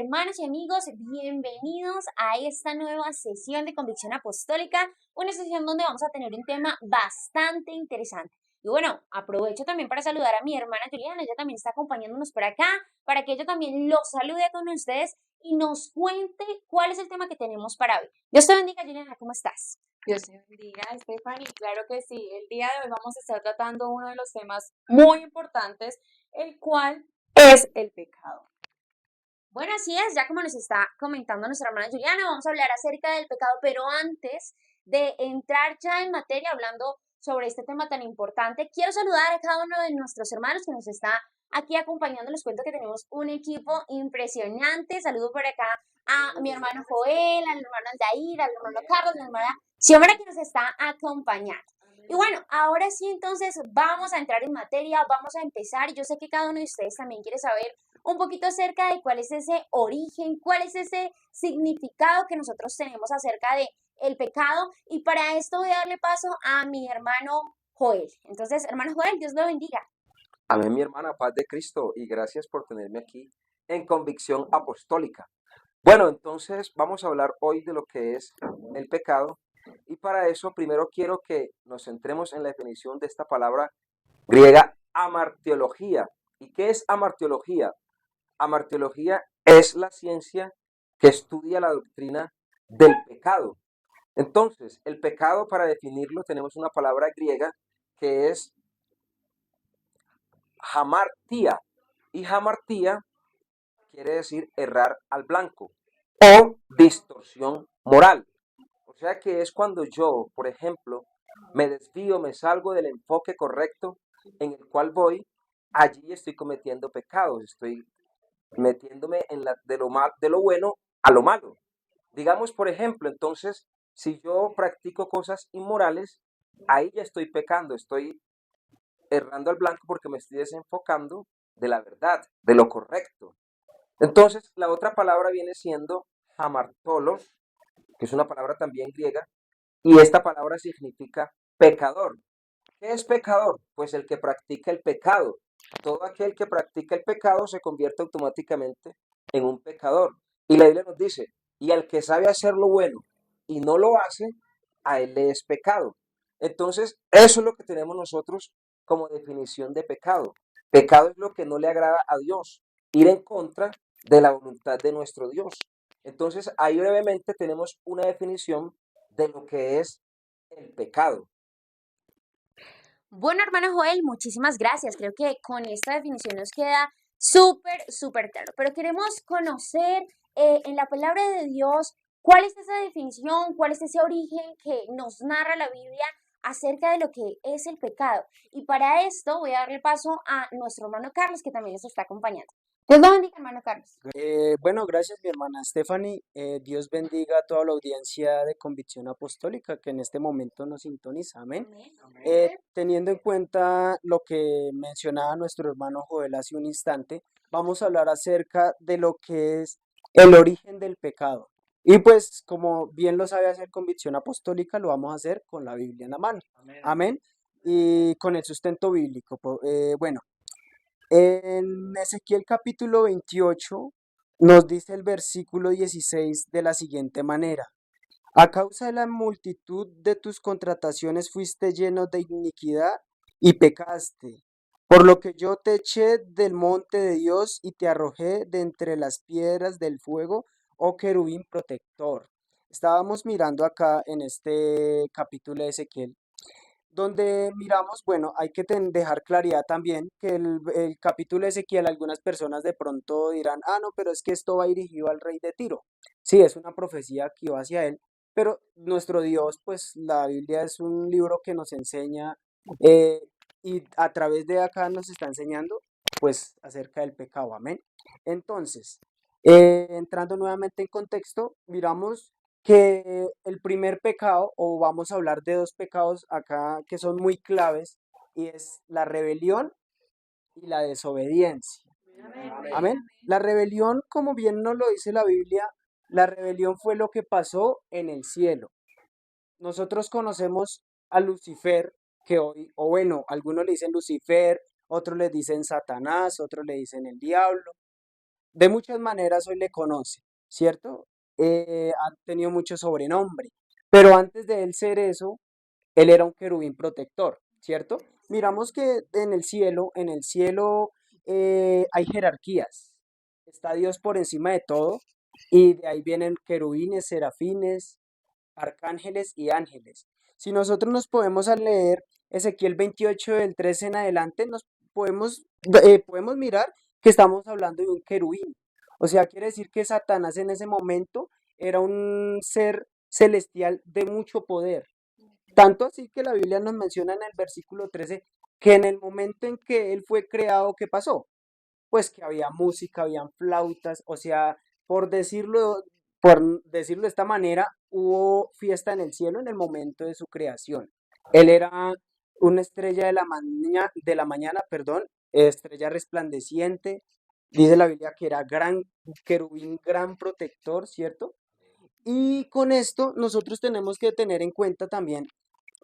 hermanos y amigos, bienvenidos a esta nueva sesión de Convicción Apostólica, una sesión donde vamos a tener un tema bastante interesante. Y bueno, aprovecho también para saludar a mi hermana Juliana, ella también está acompañándonos por acá, para que ella también los salude con ustedes y nos cuente cuál es el tema que tenemos para hoy. Dios te bendiga, Juliana, ¿cómo estás? Dios te bendiga, Stephanie. Claro que sí, el día de hoy vamos a estar tratando uno de los temas muy importantes, el cual es el pecado. Bueno, así es, ya como nos está comentando nuestra hermana Juliana, vamos a hablar acerca del pecado, pero antes de entrar ya en materia hablando sobre este tema tan importante, quiero saludar a cada uno de nuestros hermanos que nos está aquí acompañando. Les cuento que tenemos un equipo impresionante. Saludo por acá a mi hermano Joel, al hermano Aldair, al hermano Carlos, a la hermana Xiomara que nos está acompañando. Y bueno, ahora sí, entonces vamos a entrar en materia, vamos a empezar. Yo sé que cada uno de ustedes también quiere saber un poquito acerca de cuál es ese origen, cuál es ese significado que nosotros tenemos acerca de el pecado. Y para esto voy a darle paso a mi hermano Joel. Entonces, hermano Joel, Dios lo bendiga. Amén, mi hermana, paz de Cristo, y gracias por tenerme aquí en Convicción Apostólica. Bueno, entonces vamos a hablar hoy de lo que es el pecado, y para eso primero quiero que nos centremos en la definición de esta palabra griega amartiología. ¿Y qué es amartiología? Amartiología es la ciencia que estudia la doctrina del pecado. Entonces, el pecado, para definirlo, tenemos una palabra griega que es hamartía. Y hamartía quiere decir errar al blanco o distorsión moral. O sea que es cuando yo, por ejemplo, me desvío, me salgo del enfoque correcto en el cual voy, allí estoy cometiendo pecados, estoy metiéndome en de lo bueno a lo malo. Digamos, por ejemplo, entonces, si yo practico cosas inmorales, ahí ya estoy pecando, estoy errando al blanco porque me estoy desenfocando de la verdad, de lo correcto. Entonces, la otra palabra viene siendo hamartolos, que es una palabra también griega, y esta palabra significa pecador. ¿Qué es pecador? Pues el que practica el pecado. Todo aquel que practica el pecado se convierte automáticamente en un pecador. Y la Biblia nos dice, y al que sabe hacer lo bueno y no lo hace, a él le es pecado. Entonces, eso es lo que tenemos nosotros como definición de pecado. Pecado es lo que no le agrada a Dios, ir en contra de la voluntad de nuestro Dios. Entonces, ahí brevemente tenemos una definición de lo que es el pecado. Bueno, hermano Joel, muchísimas gracias. Creo que con esta definición nos queda súper claro. Pero queremos conocer en la palabra de Dios cuál es esa definición, cuál es ese origen que nos narra la Biblia acerca de lo que es el pecado. Y para esto voy a darle paso a nuestro hermano Carlos, que también nos está acompañando. Dios lo bendiga, hermano Carlos. Bueno, gracias mi hermana Stephanie. Dios bendiga a toda la audiencia de Convicción Apostólica que en este momento nos sintoniza. Amén. Teniendo en cuenta lo que mencionaba nuestro hermano Joel hace un instante, vamos a hablar acerca de lo que es el origen del pecado. Y pues, como bien lo sabe hacer Convicción Apostólica, lo vamos a hacer con la Biblia en la mano. Amén. Y con el sustento bíblico. Bueno. En Ezequiel capítulo 28 nos dice el versículo 16 de la siguiente manera. A causa de la multitud de tus contrataciones fuiste lleno de iniquidad y pecaste, por lo que yo te eché del monte de Dios y te arrojé de entre las piedras del fuego, oh querubín protector. Estábamos mirando acá en este capítulo de Ezequiel donde miramos, bueno, hay que dejar claridad también que el capítulo de Ezequiel, algunas personas de pronto dirán, ah, no, pero es que esto va dirigido al rey de Tiro. Sí, es una profecía que va hacia él, pero nuestro Dios, pues la Biblia es un libro que nos enseña eh, y a través de acá nos está enseñando, pues, acerca del pecado, amén. Entonces, entrando nuevamente en contexto, miramos que el primer pecado, o vamos a hablar de dos pecados acá que son muy claves, y es la rebelión y la desobediencia. Amén. La rebelión, como bien nos lo dice la Biblia, la rebelión fue lo que pasó en el cielo. Nosotros conocemos a Lucifer, que hoy, o bueno, algunos le dicen Lucifer, otros le dicen Satanás, otros le dicen el diablo. de muchas maneras hoy le conoce, ¿cierto? Ha tenido mucho sobrenombre, pero antes de él ser eso, él era un querubín protector, ¿cierto? Miramos que en el cielo hay jerarquías. Está Dios por encima de todo y de ahí vienen querubines, serafines, arcángeles y ángeles. Si nosotros nos podemos a leer Ezequiel 28 del 13 en adelante, nos podemos mirar que estamos hablando de un querubín. O sea, quiere decir que Satanás en ese momento era un ser celestial de mucho poder. Tanto así que la Biblia nos menciona en el versículo 13 que en el momento en que él fue creado, ¿qué pasó? Pues que había música, habían flautas, o sea, por decirlo, por decirlo de esta manera, hubo fiesta en el cielo en el momento de su creación. Él era una estrella de la mañana, perdón, estrella resplandeciente. Dice la Biblia que era gran querubín, gran protector, ¿cierto? Y con esto nosotros tenemos que tener en cuenta también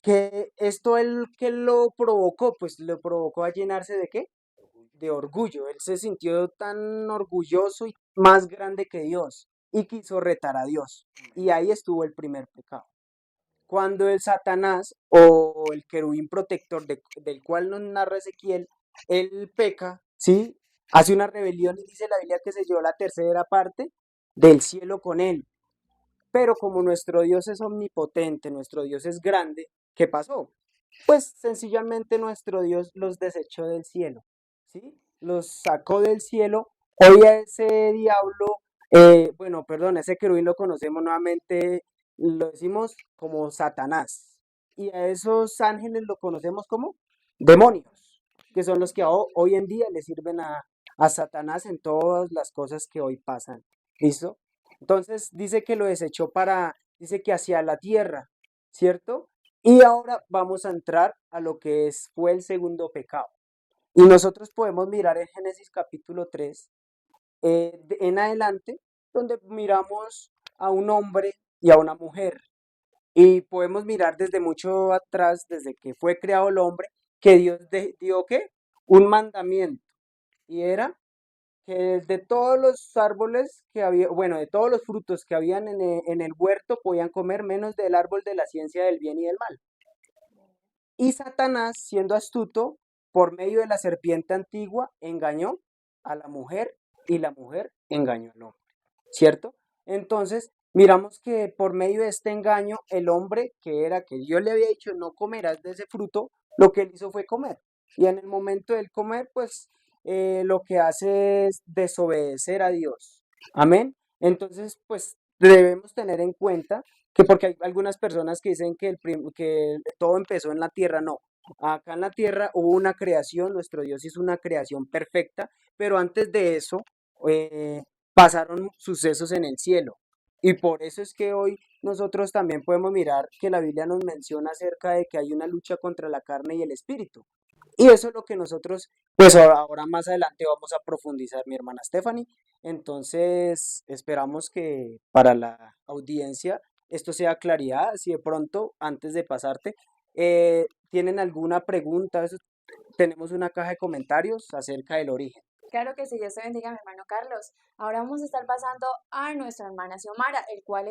que esto el que lo provocó, pues lo provocó a llenarse de ¿qué? De orgullo. Él se sintió tan orgulloso y más grande que Dios y quiso retar a Dios. Y ahí estuvo el primer pecado. Cuando el Satanás o el querubín protector del cual nos narra Ezequiel, él peca, ¿sí? Hace una rebelión y dice la Biblia que se llevó la tercera parte del cielo con él. Pero como nuestro Dios es omnipotente, nuestro Dios es grande, ¿qué pasó? Pues sencillamente nuestro Dios los desechó del cielo, ¿sí? Los sacó del cielo. Hoy a ese diablo, bueno, perdón, ese querubín lo conocemos nuevamente, lo decimos como Satanás. Y a esos ángeles lo conocemos como demonios, que son los que hoy en día le sirven a Satanás en todas las cosas que hoy pasan. ¿Listo? Entonces dice que lo desechó dice que hacia la tierra, ¿cierto? Y ahora vamos a entrar a lo que fue el segundo pecado. Y nosotros podemos mirar en Génesis capítulo 3 en adelante, donde miramos a un hombre y a una mujer. Y podemos mirar desde mucho atrás, desde que fue creado el hombre, que Dios dio ¿qué? Un mandamiento. Y era que de todos los árboles que había, bueno, de todos los frutos que habían en el huerto, podían comer menos del árbol de la ciencia del bien y del mal. Y Satanás, siendo astuto, por medio de la serpiente antigua, engañó a la mujer y la mujer engañó al hombre, ¿cierto? Entonces, miramos que por medio de este engaño, el hombre que Dios le había dicho no comerás de ese fruto, lo que él hizo fue comer. Y en el momento del comer, pues lo que hace es desobedecer a Dios. Amén. Entonces, pues debemos tener en cuenta que porque hay algunas personas que dicen que todo empezó en la tierra, no. Acá en la tierra hubo una creación, nuestro Dios hizo una creación perfecta, pero antes de eso eh, pasaron sucesos en el cielo. Y por eso es que hoy nosotros también podemos mirar que la Biblia nos menciona acerca de que hay una lucha contra la carne y el espíritu. Y eso es lo que nosotros, pues ahora más adelante vamos a profundizar, mi hermana Stephanie. Entonces, esperamos que para la audiencia esto sea claridad. Si de pronto, antes de pasarte, tienen alguna pregunta, tenemos una caja de comentarios acerca del origen. Claro que sí, Dios te bendiga, mi hermano Carlos. Ahora vamos a estar pasando a nuestra hermana Xiomara, el cual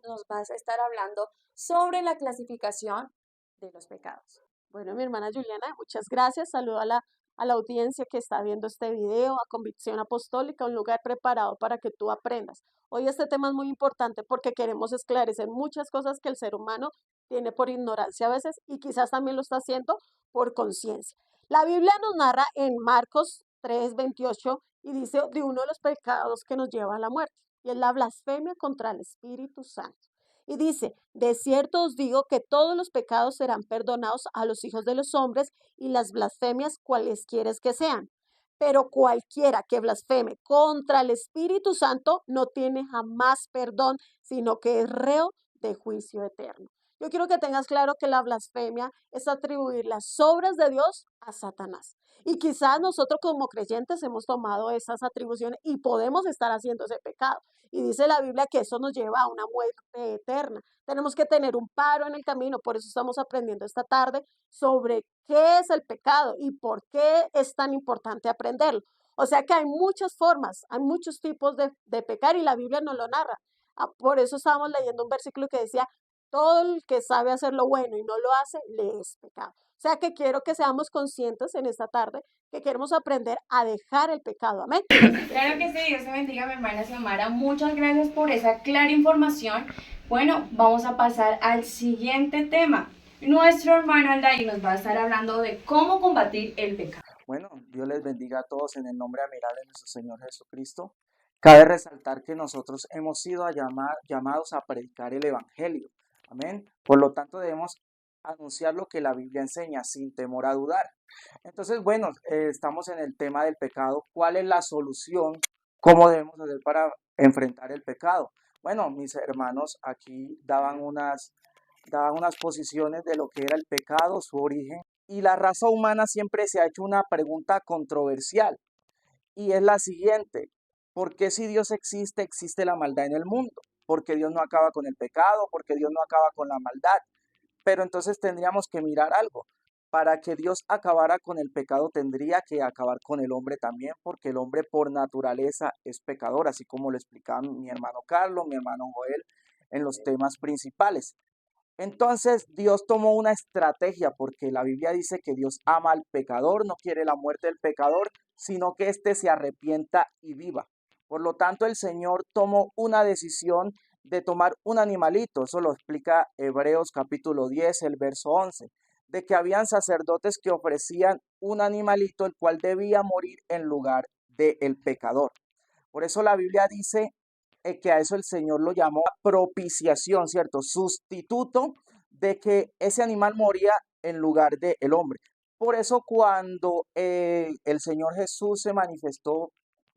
nos va a estar hablando sobre la clasificación de los pecados. Bueno, mi hermana Juliana, muchas gracias. Saludo a la audiencia que está viendo este video, a Convicción Apostólica, un lugar preparado para que tú aprendas. Hoy este tema es muy importante porque queremos esclarecer muchas cosas que el ser humano tiene por ignorancia a veces y quizás también lo está haciendo por conciencia. La Biblia nos narra en Marcos 3:28 y dice de uno de los pecados que nos lleva a la muerte y es la blasfemia contra el Espíritu Santo. Y dice, de cierto os digo que todos los pecados serán perdonados a los hijos de los hombres y las blasfemias cualesquiera que sean. Pero cualquiera que blasfeme contra el Espíritu Santo no tiene jamás perdón, sino que es reo de juicio eterno. Yo quiero que tengas claro que la blasfemia es atribuir las obras de Dios a Satanás. Y quizás nosotros como creyentes hemos tomado esas atribuciones y podemos estar haciendo ese pecado. Y dice la Biblia que eso nos lleva a una muerte eterna. Tenemos que tener un paro en el camino, por eso estamos aprendiendo esta tarde sobre qué es el pecado y por qué es tan importante aprenderlo. O sea que hay muchas formas, hay muchos tipos de pecar y la Biblia nos lo narra. Por eso estábamos leyendo un versículo que decía, todo el que sabe hacer lo bueno y no lo hace, le es pecado. O sea que quiero que seamos conscientes en esta tarde que queremos aprender a dejar el pecado. Amén. Claro que sí, Dios te bendiga, mi hermana Xiomara. Muchas gracias por esa clara información. Bueno, vamos a pasar al siguiente tema. Nuestro hermano Aldair nos va a estar hablando de cómo combatir el pecado. Bueno, Dios les bendiga a todos en el nombre admirable de nuestro Señor Jesucristo. Cabe resaltar que nosotros hemos sido llamados a predicar el Evangelio. Amén. Por lo tanto, debemos anunciar lo que la Biblia enseña sin temor a dudar. Entonces, bueno, estamos en el tema del pecado. ¿Cuál es la solución? ¿Cómo debemos hacer para enfrentar el pecado? Bueno, mis hermanos aquí daban unas posiciones de lo que era el pecado, su origen. Y la raza humana siempre se ha hecho una pregunta controversial y es la siguiente: ¿por qué si Dios existe, existe la maldad en el mundo? Porque Dios no acaba con el pecado, porque Dios no acaba con la maldad. Pero entonces tendríamos que mirar algo. Para que Dios acabara con el pecado, tendría que acabar con el hombre también, porque el hombre por naturaleza es pecador, así como lo explicaba mi hermano Carlos, mi hermano Joel, en los temas principales. Entonces Dios tomó una estrategia, porque la Biblia dice que Dios ama al pecador, no quiere la muerte del pecador, sino que éste se arrepienta y viva. Por lo tanto, el Señor tomó una decisión de tomar un animalito. Eso lo explica Hebreos capítulo 10, el verso 11, de que habían sacerdotes que ofrecían un animalito el cual debía morir en lugar del pecador. Por eso la Biblia dice que a eso el Señor lo llamó propiciación, ¿cierto? Sustituto de que ese animal moría en lugar del hombre. Por eso cuando el Señor Jesús se manifestó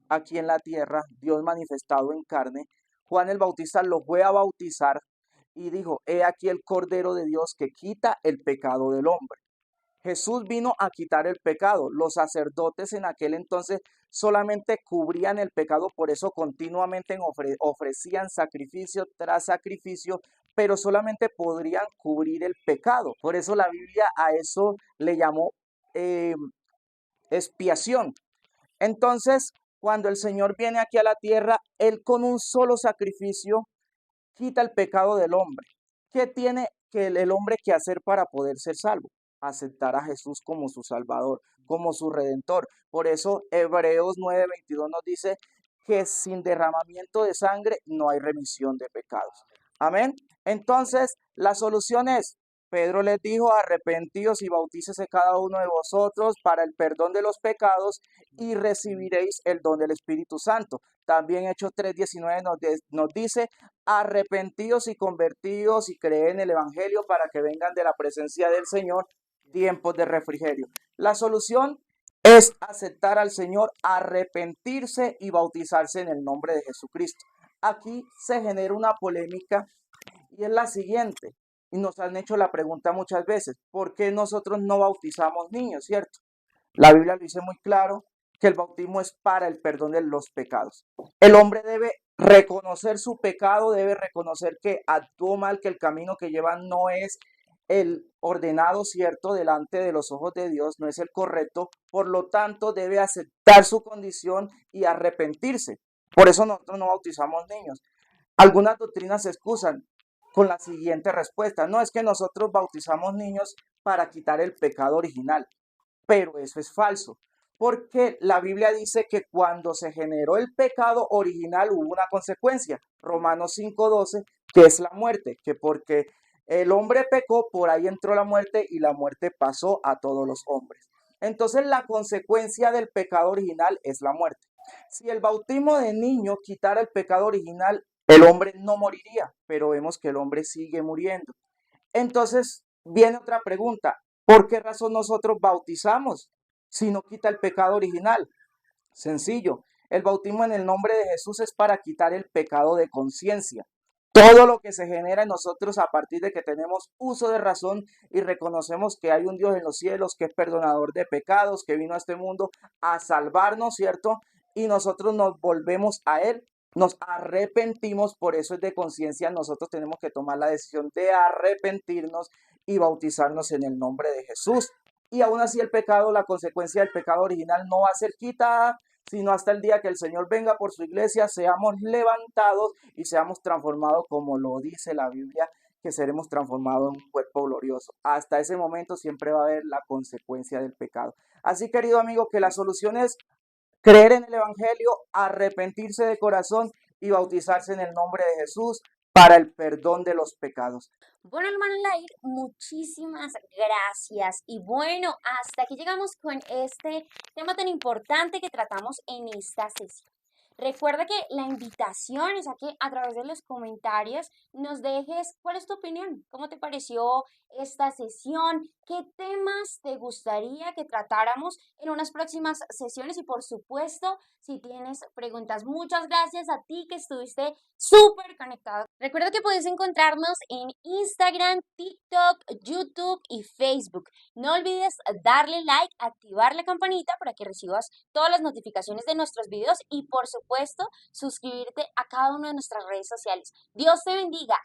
aquí en la tierra, Dios manifestado en carne, Juan el Bautista lo fue a bautizar y dijo: he aquí el Cordero de Dios que quita el pecado del hombre. Jesús vino a quitar el pecado. Los sacerdotes en aquel entonces solamente cubrían el pecado, por eso continuamente ofrecían sacrificio tras sacrificio, pero solamente podrían cubrir el pecado. Por eso la Biblia a eso le llamó expiación. Entonces, cuando el Señor viene aquí a la tierra, Él con un solo sacrificio quita el pecado del hombre. ¿Qué tiene que el hombre que hacer para poder ser salvo? Aceptar a Jesús como su Salvador, como su Redentor. Por eso Hebreos 9:22 nos dice que sin derramamiento de sangre no hay remisión de pecados. Amén. Entonces, la solución es: Pedro les dijo: arrepentíos y bautícese cada uno de vosotros para el perdón de los pecados y recibiréis el don del Espíritu Santo. También Hechos 3:19 nos dice: arrepentíos y convertíos y creed en el Evangelio para que vengan de la presencia del Señor tiempos de refrigerio. La solución es aceptar al Señor, arrepentirse y bautizarse en el nombre de Jesucristo. Aquí se genera una polémica y es la siguiente, y nos han hecho la pregunta muchas veces: ¿por qué nosotros no bautizamos niños, cierto? La Biblia lo dice muy claro, que el bautismo es para el perdón de los pecados. El hombre debe reconocer su pecado, debe reconocer que actuó mal, que el camino que lleva no es el ordenado, cierto, delante de los ojos de Dios, no es el correcto. Por lo tanto, debe aceptar su condición y arrepentirse. Por eso nosotros no bautizamos niños. Algunas doctrinas se excusan con la siguiente respuesta: no, es que nosotros bautizamos niños para quitar el pecado original. Pero eso es falso, porque la Biblia dice que cuando se generó el pecado original hubo una consecuencia. Romanos 5:12, que es la muerte, que porque el hombre pecó, por ahí entró la muerte y la muerte pasó a todos los hombres. Entonces la consecuencia del pecado original es la muerte. Si el bautismo de niño quitara el pecado original, el hombre no moriría, pero vemos que el hombre sigue muriendo. Entonces viene otra pregunta: ¿por qué razón nosotros bautizamos si no quita el pecado original? Sencillo, el bautismo en el nombre de Jesús es para quitar el pecado de conciencia. Todo lo que se genera en nosotros a partir de que tenemos uso de razón y reconocemos que hay un Dios en los cielos que es perdonador de pecados, que vino a este mundo a salvarnos, ¿cierto? Y nosotros nos volvemos a Él, nos arrepentimos, por eso es de conciencia. Nosotros tenemos que tomar la decisión de arrepentirnos y bautizarnos en el nombre de Jesús. Y aún así el pecado, la consecuencia del pecado original no va a ser quitada, sino hasta el día que el Señor venga por su iglesia, seamos levantados y seamos transformados como lo dice la Biblia, que seremos transformados en un cuerpo glorioso. Hasta ese momento siempre va a haber la consecuencia del pecado. Así, querido amigo, que la solución es creer en el Evangelio, arrepentirse de corazón y bautizarse en el nombre de Jesús para el perdón de los pecados. Bueno, hermano Lair, muchísimas gracias. Y bueno, hasta aquí llegamos con este tema tan importante que tratamos en esta sesión. Recuerda que la invitación es a que a través de los comentarios nos dejes cuál es tu opinión, cómo te pareció esta sesión, qué temas te gustaría que tratáramos en unas próximas sesiones y por supuesto, si tienes preguntas, muchas gracias a ti que estuviste súper conectado. Recuerda que puedes encontrarnos en Instagram, TikTok, YouTube y Facebook. No olvides darle like, activar la campanita para que recibas todas las notificaciones de nuestros videos y por supuesto suscribirte a cada una de nuestras redes sociales. Dios te bendiga.